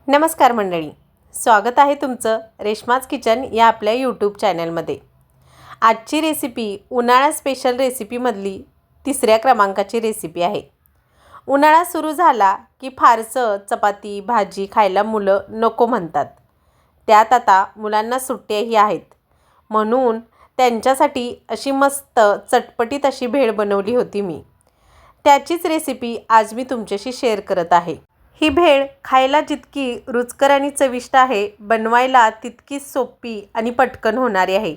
नमस्कार मंडळी, स्वागत आहे तुमचं रेश्माज किचन या आपल्या यूट्यूब चॅनलमध्ये। आजची रेसिपी उन्हाळा स्पेशल रेसिपीमधली 3ऱ्या क्रमांकाची रेसिपी आहे। उन्हाळा सुरू झाला की फारसं चपाती भाजी खायला मुलं नको म्हणतात। त्यात आता मुलांना सुट्ट्याही आहेत, म्हणून त्यांच्यासाठी अशी मस्त चटपटीत अशी भेळ बनवली होती मी। त्याचीच रेसिपी आज मी तुमच्याशी शेअर करत आहे। ही भेळ खायला जितकी रुचकर आणि चविष्ट आहे, बनवायला तितकीच सोपी आणि पटकन होणारी आहे।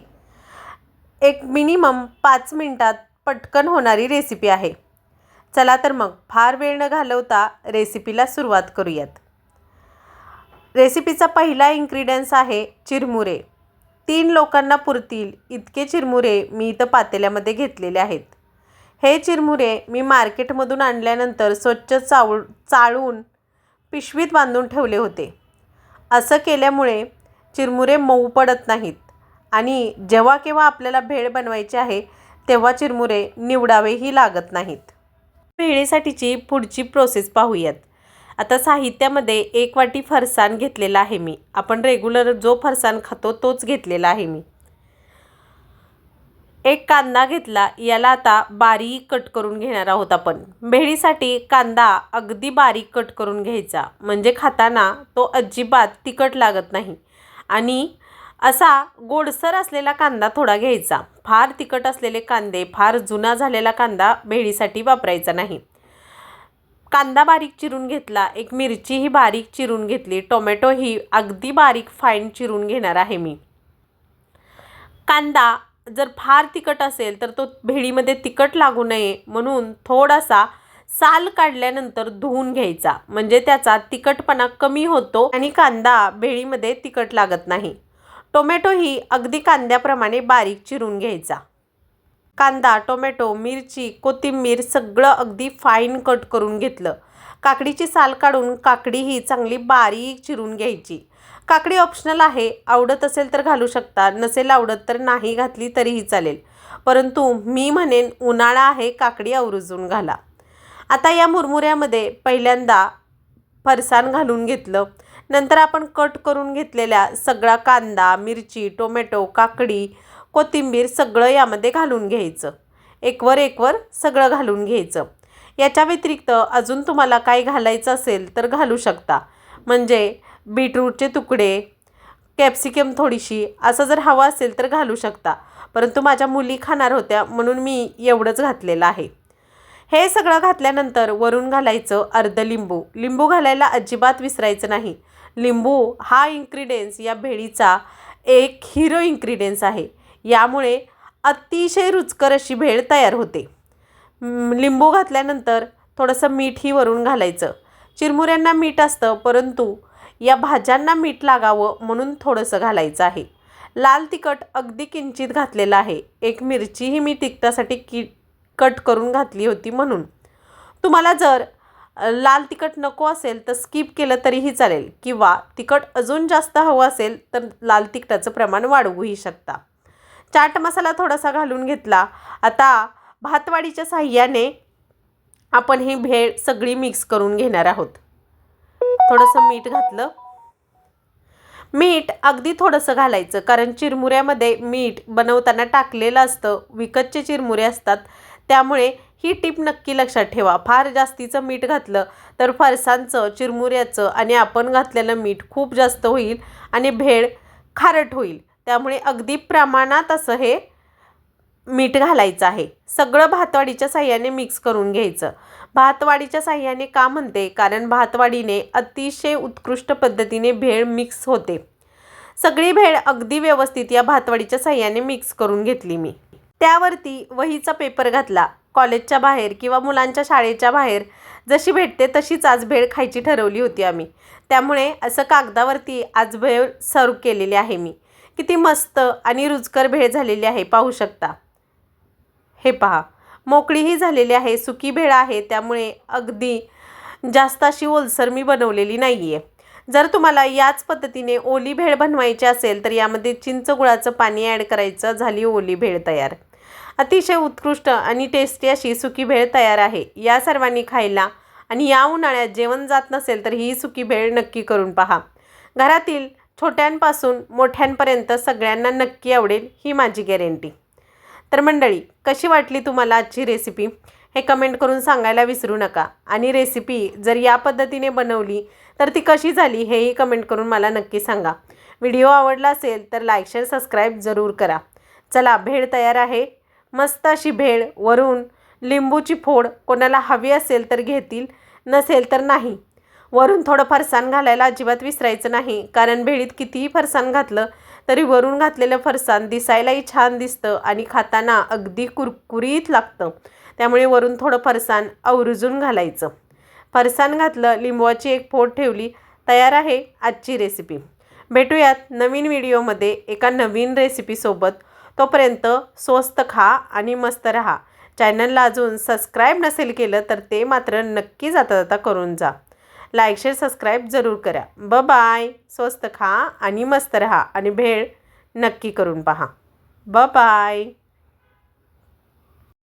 एक मिनिमम 5 मिनिटात पटकन होणारी रेसिपी आहे। चला तर मग फार वेळ न घालवता रेसिपीला सुरुवात करूयात। रेसिपीचा पहिला इन्ग्रेडियंट्स आहे चिरमुरे। 3 लोकांना पुरतील इतके चिरमुरे मी इथं पातेल्यामध्ये घेतलेले आहेत। हे चिरमुरे मी मार्केटमधून आणल्यानंतर स्वच्छ चाळून पिशवीत बांधून ठेवले होते। असं केल्यामुळे चिरमुरे मऊ पडत नाहीत आणि जेव्हा केव्हा आपल्याला भेळ बनवायची आहे तेव्हा चिरमुरे निवडावेही लागत नाहीत। भेळीसाठीची पुढची प्रोसेस पाहूयात। आता साहित्यामध्ये 1 वाटी फरसाण घेतलेला आहे मी। आपण रेग्युलर जो फरसाण खातो तोच घेतलेला आहे मी। 1 कांदा घेतला, याला आता बारीक कट करून घेणार आहोत आपण। भेळीसाठी कांदा अगदी बारीक कट करून घ्यायचा, म्हणजे खाताना तो अजिबात तिखट लागत नाही। आणि असा गोडसर असलेला कांदा थोडा घ्यायचा। फार तिखट असलेले कांदे, फार जुना झालेला कांदा भेळीसाठी वापरायचा नाही। कांदा बारीक चिरून घेतला, 1 मिरची ही बारीक चिरून घेतली, टोमॅटो ही अगदी बारीक फाईन चिरून घेणार आहे मी। कांदा जर फार तिखट असेल तर तो भेळीमध्ये तिखट लागू नये म्हणून थोडासा साल काढल्यानंतर धुवून घ्यायचा, म्हणजे त्याचा तिखटपणा कमी होतो आणि कांदा भेळीमध्ये तिखट लागत नाही। टोमॅटो ही अगदी कांद्याप्रमाणे बारीक चिरून घ्यायचा। कांदा, टोमॅटो, मिरची, कोथिंबीर सगळं अगदी फाईन कट करून घेतलं। काकडीची साल काढून काकडी ही चांगली बारीक चिरून घ्यायची। काकडी ऑप्शनल आहे, आवडत असेल तर घालू शकता, नसेल आवडत तर नाही घातली तरीही चालेल, परंतु मी म्हणेन उन्हाळा आहे, काकडी आवर्जून घाला। आता या मुरमुऱ्यामध्ये पहिल्यांदा फरसाण घालून घेतलं, नंतर आपण कट करून घेतलेल्या सगळा कांदा, मिरची, टोमॅटो, काकडी, कोथिंबीर सगळं यामध्ये घालून घ्यायचं। एकवर सगळं घालून घ्यायचं। याच्या व्यतिरिक्त अजून तुम्हाला काय घालायचं असेल तर घालू शकता, म्हणजे बीटरूटचे तुकडे, कॅप्सिकम थोडीशी, असं जर हवं असेल तर घालू शकता, परंतु माझ्या मुली खाणार होत्या म्हणून मी एवढंच घातलेलं आहे। हे सगळं घातल्यानंतर वरून घालायचं अर्ध लिंबू। लिंबू घालायला अजिबात विसरायचं नाही। लिंबू हा इन्ग्रेडियंट्स या भेळीचा एक हिरो इन्ग्रेडियंट्स आहे, यामुळे अतिशय रुचकर अशी भेळ तयार होते। लिंबू घातल्यानंतर थोडंसं मीठही वरून घालायचं। चिरमुऱ्यांना मीठ असतं, परंतु या भाज्यांना मीठ लागावं म्हणून थोडंसं घालायचं आहे। लाल तिखट अगदी किंचित घातलेलं आहे। 1 मिरची ही मी तिखटासाठी कट करून घातली होती म्हणून। तुम्हाला जर लाल तिखट नको असेल तर स्किप केलं तरीही चालेल, किंवा तिखट अजून जास्त हवं असेल तर लाल तिखटाचं प्रमाण वाढवूही शकता। चाट मसाला थोडासा घालून घेतला। आता भातवाडीच्या साहाय्याने आपण ही भेळ सगळी मिक्स करून घेणार आहोत। थोडंसं मीठ घातलं। मीठ अगदी थोडंसं घालायचं, कारण चिरमुऱ्यामध्ये मीठ बनवताना टाकलेलं असतं, विकतचे चिरमुरे असतात, त्यामुळे ही टिप नक्की लक्षात ठेवा। फार जास्तीचं मीठ घातलं तर फरसाणचं, चिरमुऱ्याचं आणि आपण घातलेलं मीठ खूप जास्त होईल आणि भेळ खारट होईल, त्यामुळे अगदी प्रमाणात असं हे मीठ घालायचं आहे। सगळं भातवाडीच्या साहाय्याने मिक्स करून घ्यायचं। भातवाडीच्या साहाय्याने का म्हणते, कारण भातवाडीने अतिशय उत्कृष्ट पद्धतीने भेळ मिक्स होते। सगळी भेळ अगदी व्यवस्थित या भातवाडीच्या साहाय्याने मिक्स करून घेतली मी। त्यावरती वहीचा पेपर घातला। कॉलेजच्या बाहेर किंवा मुलांच्या शाळेच्या बाहेर जशी भेटते तशीच आज भेळ खायची ठरवली होती आम्ही, त्यामुळे असं कागदावरती आज भेळ सर्व केलेली आहे मी। किती मस्त आणि रुचकर भेळ झालेली आहे, पाहू शकता। हे पहा, मोकळीही झालेली आहे, सुकी भेळ आहे, त्यामुळे अगदी जास्त अशी ओलसर मी बनवलेली नाही आहे। जर तुम्हाला याच पद्धतीने ओली भेळ बनवायची असेल तर यामध्ये चिंच गुळाचं पाणी ॲड करायचं, झाली ओली भेळ तयार। अतिशय उत्कृष्ट आणि टेस्टी अशी सुकी भेळ तयार आहे। या सर्वांनी खायला आणि या उन्हाळ्यात जेवण जात नसेल तर ही सुकी भेळ नक्की करून पहा. घरातील छोट्यांपासून मोठ्यांपर्यंत सगळ्यांना नक्की आवडेल ही माझी गॅरंटी. तर मंडळी, कशी वाटली तुम्हाला आजची रेसिपी हे कमेंट करून सांगायला विसरू नका. आणि रेसिपी जर या पद्धतीने बनवली तर ती कशी झाली हेही कमेंट करून मला नक्की सांगा. व्हिडिओ आवडला असेल तर लाईक शेअर सबस्क्राईब जरूर करा. चला, भेळ तयार आहे. मस्त अशी भेळ, वरून लिंबूची फोड, कोणाला हवी असेल तर घेतील, नसेल तर नाही. वरून थोडं फरसाण घालायला अजिबात विसरायचं नाही, कारण भेळीत कितीही फरसाण घातलं तरी वरून घातलेलं फरसाण दिसायलाही छान दिसतं आणि खाताना अगदी कुरकुरीत लागतं. त्यामुळे वरून थोडं फरसाण आवर्जून घालायचं. फरसाण घातलं, लिंबूची एक फोड ठेवली, तयार आहे आजची रेसिपी. भेटूयात नवीन व्हिडिओमध्ये एका नवीन रेसिपीसोबत. तोपर्यंत स्वस्त खा आणि मस्त रहा. चॅनलला अजून सबस्क्राईब नसेल केलं तर ते मात्र नक्की जाता जाता करून जा. लाईक शेअर सबस्क्राईब जरूर करा. बाय. स्वस्त खा आणि मस्त रहा आणि भेळ नक्की करून पहा. बाय.